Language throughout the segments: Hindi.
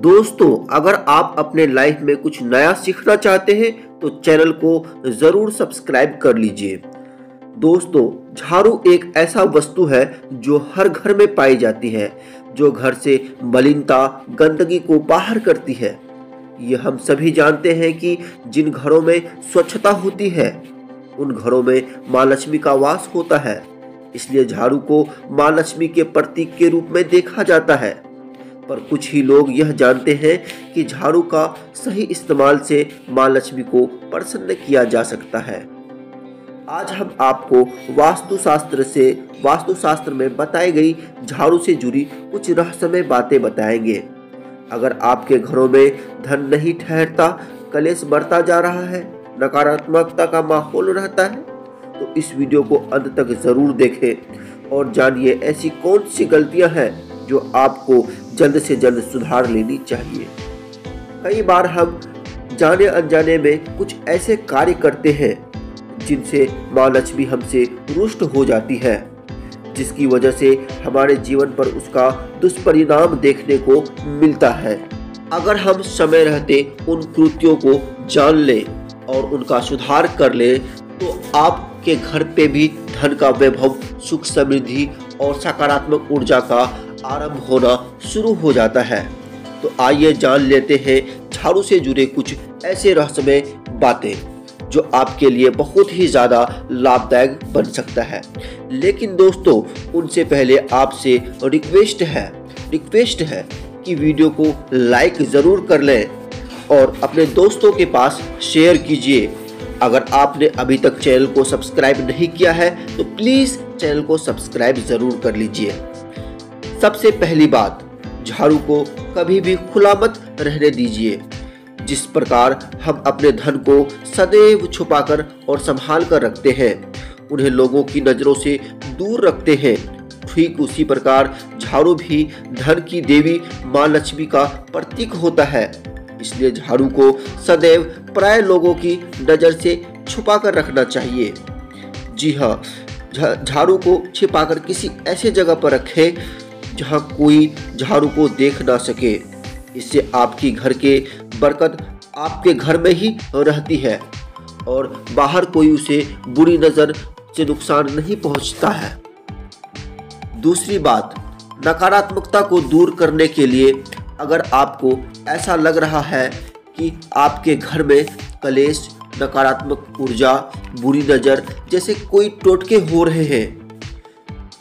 दोस्तों, अगर आप अपने लाइफ में कुछ नया सीखना चाहते हैं तो चैनल को जरूर सब्सक्राइब कर लीजिए। दोस्तों, झाड़ू एक ऐसा वस्तु है जो हर घर में पाई जाती है, जो घर से मलिनता, गंदगी को बाहर करती है। ये हम सभी जानते हैं कि जिन घरों में स्वच्छता होती है उन घरों में माँ लक्ष्मी का वास होता है। इसलिए झाड़ू को माँ लक्ष्मी के प्रतीक के रूप में देखा जाता है। पर कुछ ही लोग यह जानते हैं कि झाड़ू का सही इस्तेमाल से माँ लक्ष्मी को प्रसन्न किया जा सकता है। आज हम आपको वास्तुशास्त्र में बताई गई झाड़ू से जुड़ी कुछ रहस्यमय बातें बताएंगे। अगर आपके घरों में धन नहीं ठहरता, कलेश बढ़ता जा रहा है, नकारात्मकता का माहौल रहता है, तो इस वीडियो को अंत तक जरूर देखें और जानिए ऐसी कौन सी गलतियां हैं जो आपको जल्द से जल्द सुधार लेनी चाहिए। कई बार हम जाने अनजाने में कुछ ऐसे कार्य करते हैं जिनसे माँ लक्ष्मी हमसे रुष्ट हो जाती है, जिसकी वजह से हमारे जीवन पर उसका दुष्परिणाम देखने को मिलता है। अगर हम समय रहते उन कृत्यों को जान लें और उनका सुधार कर लें तो आपके घर पे भी धन का वैभव, सुख, समृद्धि और सकारात्मक ऊर्जा का आरंभ होना शुरू हो जाता है। तो आइए जान लेते हैं झाड़ू से जुड़े कुछ ऐसे रहस्यमय बातें जो आपके लिए बहुत ही ज़्यादा लाभदायक बन सकता है। लेकिन दोस्तों, उनसे पहले आपसे रिक्वेस्ट है कि वीडियो को लाइक ज़रूर कर लें और अपने दोस्तों के पास शेयर कीजिए। अगर आपने अभी तक चैनल को सब्सक्राइब नहीं किया है तो प्लीज़ चैनल को सब्सक्राइब ज़रूर कर लीजिए। सबसे पहली बात, झाड़ू को कभी भी खुला मत रहने दीजिए। जिस प्रकार हम अपने धन को सदैव छुपाकर और संभाल कर रखते हैं, उन्हें लोगों की नज़रों से दूर रखते हैं, ठीक उसी प्रकार झाड़ू भी धन की देवी माँ लक्ष्मी का प्रतीक होता है। इसलिए झाड़ू को सदैव पराये लोगों की नज़र से छुपा कर रखना चाहिए। जी हाँ, झाड़ू को छिपाकर किसी ऐसे जगह पर रखें जहाँ कोई झाड़ू को देख ना सके। इससे आपकी घर के बरकत आपके घर में ही रहती है और बाहर कोई उसे बुरी नज़र से नुकसान नहीं पहुँचता है। दूसरी बात, नकारात्मकता को दूर करने के लिए अगर आपको ऐसा लग रहा है कि आपके घर में कलेश, नकारात्मक ऊर्जा, बुरी नज़र जैसे कोई टोटके हो रहे हैं,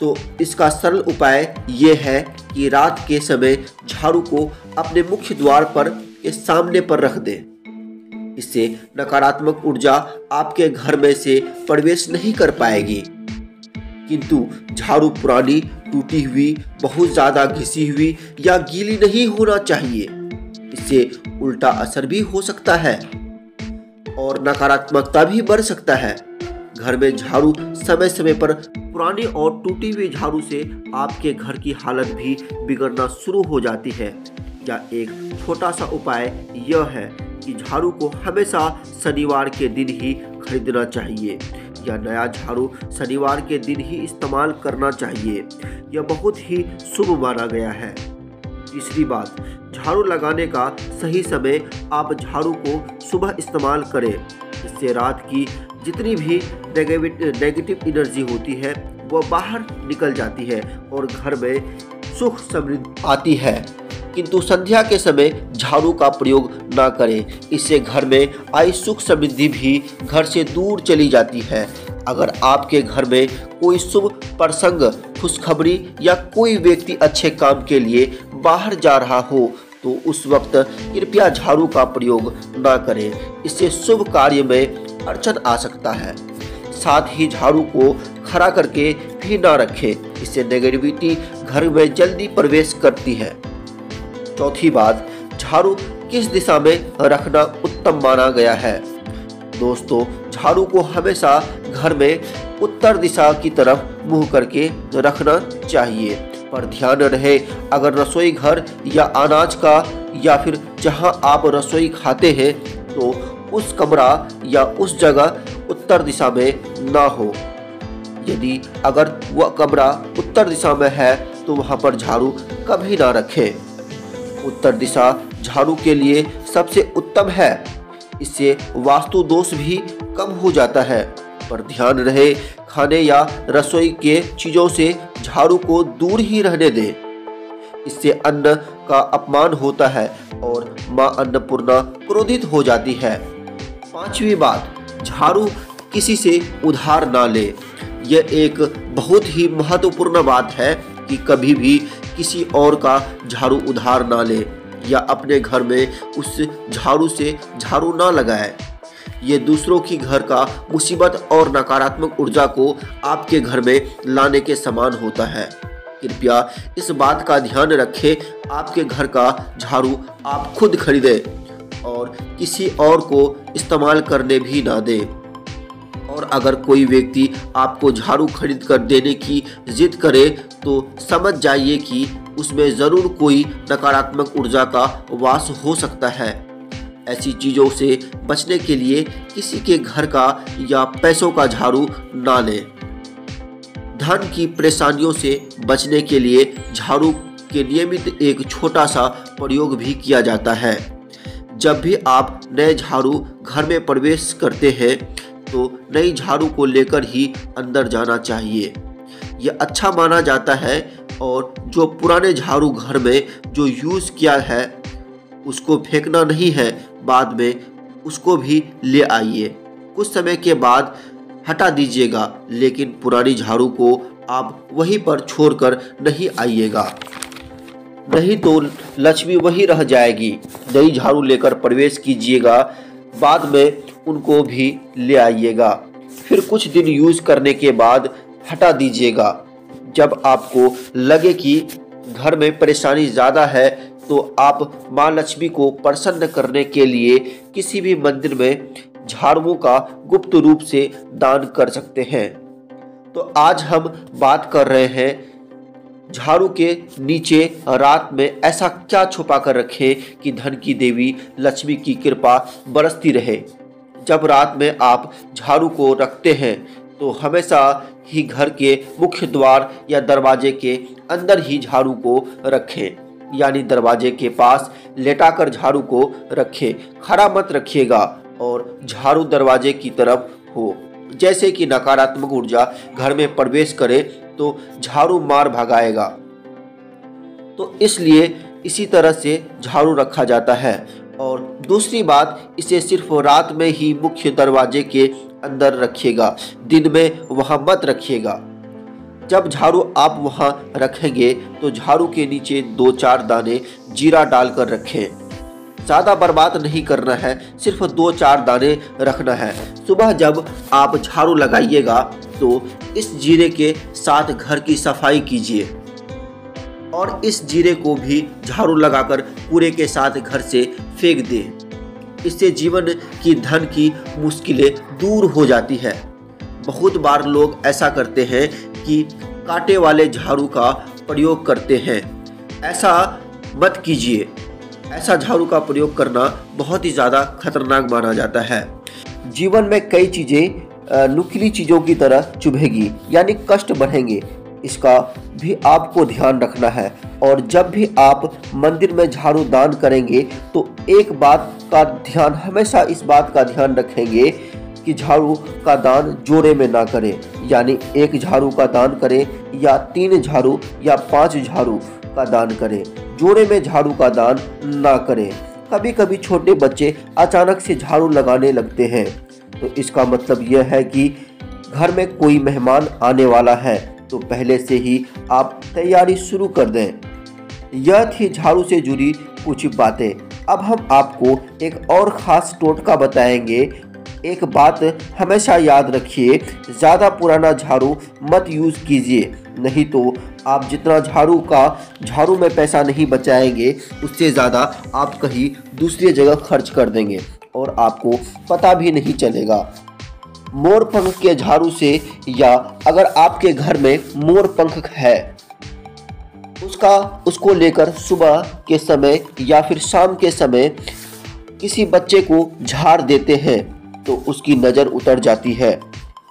तो इसका सरल उपाय ये है कि रात के समय झाड़ू को अपने मुख्य द्वार पर के सामने पर रख दें। इससे नकारात्मक ऊर्जा आपके घर में से प्रवेश नहीं कर पाएगी। किंतु झाड़ू पुरानी, टूटी हुई, बहुत ज़्यादा घिसी हुई या गीली नहीं होना चाहिए। इससे उल्टा असर भी हो सकता है और नकारात्मकता भी बढ़ सकता है। घर में झाड़ू समय समय पर पुरानी और टूटी हुई झाड़ू से आपके घर की हालत भी बिगड़ना शुरू हो जाती है। या एक छोटा सा उपाय यह है कि झाड़ू को हमेशा शनिवार के दिन ही खरीदना चाहिए या नया झाड़ू शनिवार के दिन ही इस्तेमाल करना चाहिए। यह बहुत ही शुभ माना गया है। तीसरी बात, झाड़ू लगाने का सही समय, आप झाड़ू को सुबह इस्तेमाल करें। इससे रात की जितनी भी नेगेटिव एनर्जी होती है वह बाहर निकल जाती है और घर में सुख समृद्धि आती है। किंतु संध्या के समय झाड़ू का प्रयोग ना करें। इससे घर में आई सुख समृद्धि भी घर से दूर चली जाती है। अगर आपके घर में कोई शुभ प्रसंग, खुशखबरी या कोई व्यक्ति अच्छे काम के लिए बाहर जा रहा हो तो उस वक्त कृपया झाड़ू का प्रयोग ना करें। इससे शुभ कार्य में अड़चन आ सकता है। साथ ही झाड़ू को खड़ा करके भी ना रखें। इससे नेगेटिविटी घर में जल्दी प्रवेश करती है। चौथी बात, झाड़ू किस दिशा में रखना उत्तम माना गया है। दोस्तों, झाड़ू को हमेशा घर में उत्तर दिशा की तरफ मुंह करके रखना चाहिए। पर ध्यान रहे, अगर रसोई घर या अनाज का या फिर जहां आप रसोई खाते हैं तो उस कमरा या उस जगह उत्तर दिशा में ना हो। यदि अगर वह कमरा उत्तर दिशा में है तो वहां पर झाड़ू कभी ना रखें। उत्तर दिशा झाड़ू के लिए सबसे उत्तम है। इससे वास्तु दोष भी कम हो जाता है। पर ध्यान रहे, खाने या रसोई के चीजों से झाड़ू को दूर ही रहने दें। इससे अन्न का अपमान होता है और मां अन्नपूर्णा क्रोधित हो जाती है। पांचवी बात, झाड़ू किसी से उधार ना ले। यह एक बहुत ही महत्वपूर्ण बात है कि कभी भी किसी और का झाड़ू उधार ना ले या अपने घर में उस झाड़ू से झाड़ू ना लगाए। ये दूसरों की घर का मुसीबत और नकारात्मक ऊर्जा को आपके घर में लाने के समान होता है। कृपया इस बात का ध्यान रखें, आपके घर का झाड़ू आप खुद खरीदें और किसी और को इस्तेमाल करने भी ना दें। और अगर कोई व्यक्ति आपको झाड़ू खरीद कर देने की जिद करे तो समझ जाइए कि उसमें ज़रूर कोई नकारात्मक ऊर्जा का वास हो सकता है। ऐसी चीज़ों से बचने के लिए किसी के घर का या पैसों का झाड़ू ना लें। धन की परेशानियों से बचने के लिए झाड़ू के नियमित एक छोटा सा प्रयोग भी किया जाता है। जब भी आप नए झाड़ू घर में प्रवेश करते हैं तो नई झाड़ू को लेकर ही अंदर जाना चाहिए। यह अच्छा माना जाता है और जो पुराने झाड़ू घर में जो यूज़ किया है उसको फेंकना नहीं है, बाद में उसको भी ले आइए। कुछ समय के बाद हटा दीजिएगा, लेकिन पुरानी झाड़ू को आप वहीं पर छोड़कर नहीं आइएगा, नहीं तो लक्ष्मी वहीं रह जाएगी। नई झाड़ू लेकर प्रवेश कीजिएगा, बाद में उनको भी ले आइएगा। फिर कुछ दिन यूज़ करने के बाद हटा दीजिएगा। जब आपको लगे कि घर में परेशानी ज़्यादा है तो आप माँ लक्ष्मी को प्रसन्न करने के लिए किसी भी मंदिर में झाड़ुओं का गुप्त रूप से दान कर सकते हैं। तो आज हम बात कर रहे हैं झाड़ू के नीचे रात में ऐसा क्या छुपा कर रखें कि धन की देवी लक्ष्मी की कृपा बरसती रहे। जब रात में आप झाड़ू को रखते हैं तो हमेशा ही घर के मुख्य द्वार या दरवाजे के अंदर ही झाड़ू को रखें, यानी दरवाजे के पास लेटाकर झाड़ू को रखें। खड़ा मत रखिएगा और झाड़ू दरवाजे की तरफ हो। जैसे कि नकारात्मक ऊर्जा घर में प्रवेश करे तो झाड़ू मार भगाएगा। तो इसलिए इसी तरह से झाड़ू रखा जाता है। और दूसरी बात, इसे सिर्फ रात में ही मुख्य दरवाजे के अंदर रखिएगा, दिन में वहां मत रखिएगा। जब झाड़ू आप वहां रखेंगे तो झाड़ू के नीचे 2-4 दाने जीरा डालकर रखें। ज़्यादा बर्बाद नहीं करना है, सिर्फ 2-4 दाने रखना है। सुबह जब आप झाड़ू लगाइएगा तो इस जीरे के साथ घर की सफाई कीजिए और इस जीरे को भी झाड़ू लगाकर पूरे के साथ घर से फेंक दें। इससे जीवन की धन की मुश्किलें दूर हो जाती है। बहुत बार लोग ऐसा करते हैं कि कांटे वाले झाड़ू का प्रयोग करते हैं। ऐसा मत कीजिए। ऐसा झाड़ू का प्रयोग करना बहुत ही ज़्यादा खतरनाक माना जाता है। जीवन में कई चीज़ें नुकीली चीज़ों की तरह चुभेगी, यानी कष्ट बढ़ेंगे। इसका भी आपको ध्यान रखना है। और जब भी आप मंदिर में झाड़ू दान करेंगे तो एक बात का ध्यान, हमेशा इस बात का ध्यान रखेंगे कि झाड़ू का दान जोड़े में ना करें, यानी 1 झाड़ू का दान करें या 3 झाड़ू या 5 झाड़ू का दान करें। जोड़े में झाड़ू का दान ना करें। कभी कभी छोटे बच्चे अचानक से झाड़ू लगाने लगते हैं, तो इसका मतलब यह है कि घर में कोई मेहमान आने वाला है, तो पहले से ही आप तैयारी शुरू कर दें। यह थी झाड़ू से जुड़ी कुछ बातें। अब हम आपको एक और ख़ास टोटका बताएंगे। एक बात हमेशा याद रखिए, ज़्यादा पुराना झाड़ू मत यूज़ कीजिए, नहीं तो आप जितना झाड़ू में पैसा नहीं बचाएंगे उससे ज़्यादा आप कहीं दूसरी जगह खर्च कर देंगे और आपको पता भी नहीं चलेगा। मोर पंख के झाड़ू से, या अगर आपके घर में मोर पंख है उसको लेकर सुबह के समय या फिर शाम के समय किसी बच्चे को झाड़ देते हैं तो उसकी नज़र उतर जाती है।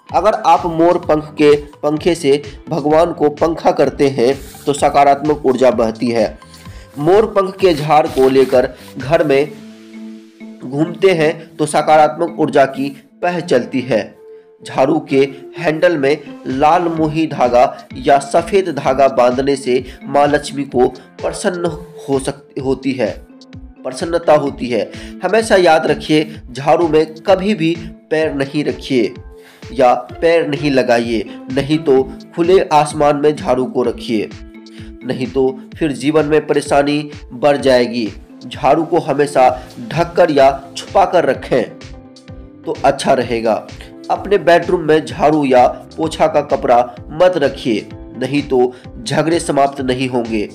अगर आप मोर पंख के पंखे से भगवान को पंखा करते हैं तो सकारात्मक ऊर्जा बहती है। मोर पंख के झाड़ को लेकर घर में घूमते हैं तो सकारात्मक ऊर्जा की पह चलती है। झाड़ू के हैंडल में लाल मोही धागा या सफेद धागा बांधने से माँ लक्ष्मी को प्रसन्नता होती है। हमेशा याद रखिए, झाड़ू में कभी भी पैर नहीं रखिए या पैर नहीं लगाइए, नहीं तो खुले आसमान में झाड़ू को रखिए, नहीं तो फिर जीवन में परेशानी बढ़ जाएगी। झाड़ू को हमेशा ढककर या छुपाकर रखें तो अच्छा रहेगा। अपने बेडरूम में झाड़ू या पोछा का कपड़ा मत रखिए, नहीं तो झगड़े समाप्त नहीं होंगे।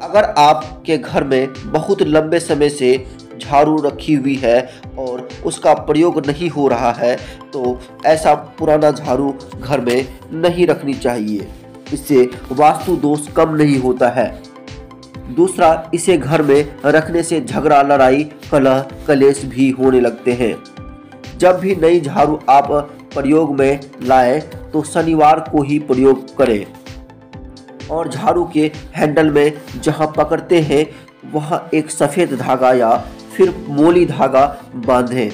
अगर आपके घर में बहुत लंबे समय से झाड़ू रखी हुई है और उसका प्रयोग नहीं हो रहा है तो ऐसा पुराना झाड़ू घर में नहीं रखनी चाहिए। इससे वास्तु दोष कम नहीं होता है। दूसरा, इसे घर में रखने से झगड़ा, लड़ाई, कलह, कलेश भी होने लगते हैं। जब भी नई झाड़ू आप प्रयोग में लाएं तो शनिवार को ही प्रयोग करें और झाड़ू के हैंडल में जहां पकड़ते हैं वहां एक सफ़ेद धागा या फिर मोली धागा बांधें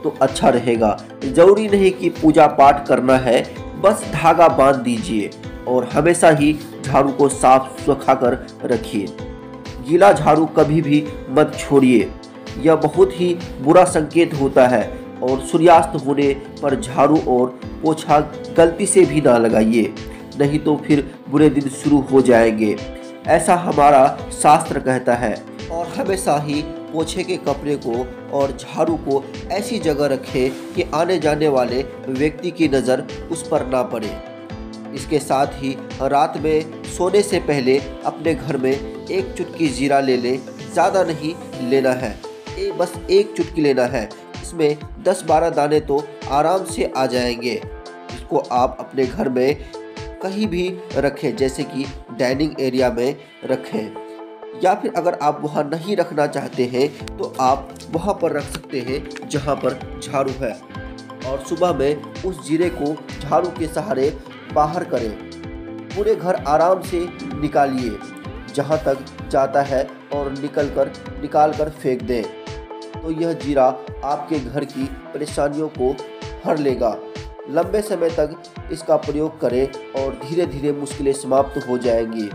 तो अच्छा रहेगा। जरूरी नहीं कि पूजा पाठ करना है, बस धागा बांध दीजिए और हमेशा ही झाड़ू को साफ सुखा कर रखिए। गीला झाड़ू कभी भी मत छोड़िए, यह बहुत ही बुरा संकेत होता है। और सूर्यास्त होने पर झाड़ू और पोछा गलती से भी ना लगाइए, नहीं तो फिर बुरे दिन शुरू हो जाएंगे, ऐसा हमारा शास्त्र कहता है। और हमेशा ही पोछे के कपड़े को और झाड़ू को ऐसी जगह रखें कि आने जाने वाले व्यक्ति की नज़र उस पर ना पड़े। इसके साथ ही रात में सोने से पहले अपने घर में एक चुटकी जीरा ले लें, ज़्यादा नहीं लेना है, बस एक चुटकी लेना है। इसमें 10-12 दाने तो आराम से आ जाएंगे। इसको आप अपने घर में कहीं भी रखें, जैसे कि डाइनिंग एरिया में रखें, या फिर अगर आप वहाँ नहीं रखना चाहते हैं तो आप वहाँ पर रख सकते हैं जहाँ पर झाड़ू है। और सुबह में उस जीरे को झाड़ू के सहारे बाहर करें, पूरे घर आराम से निकालिए जहाँ तक जाता है और निकाल कर फेंक दें, तो यह जीरा आपके घर की परेशानियों को हर लेगा। लंबे समय तक इसका प्रयोग करें और धीरे धीरे मुश्किलें समाप्त हो जाएंगी।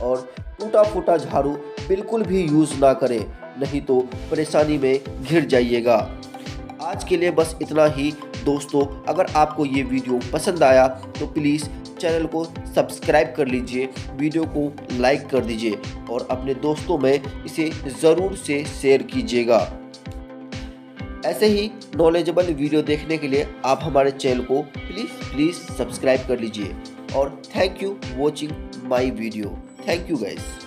और टूटा फूटा झाड़ू बिल्कुल भी यूज़ ना करें, नहीं तो परेशानी में घिर जाइएगा। आज के लिए बस इतना ही दोस्तों। अगर आपको ये वीडियो पसंद आया तो प्लीज़ चैनल को सब्सक्राइब कर लीजिए, वीडियो को लाइक कर दीजिए और अपने दोस्तों में इसे ज़रूर से शेयर कीजिएगा। ऐसे ही नॉलेजेबल वीडियो देखने के लिए आप हमारे चैनल को प्लीज़ सब्सक्राइब कर लीजिए। और thank you watching my video. Thank you guys.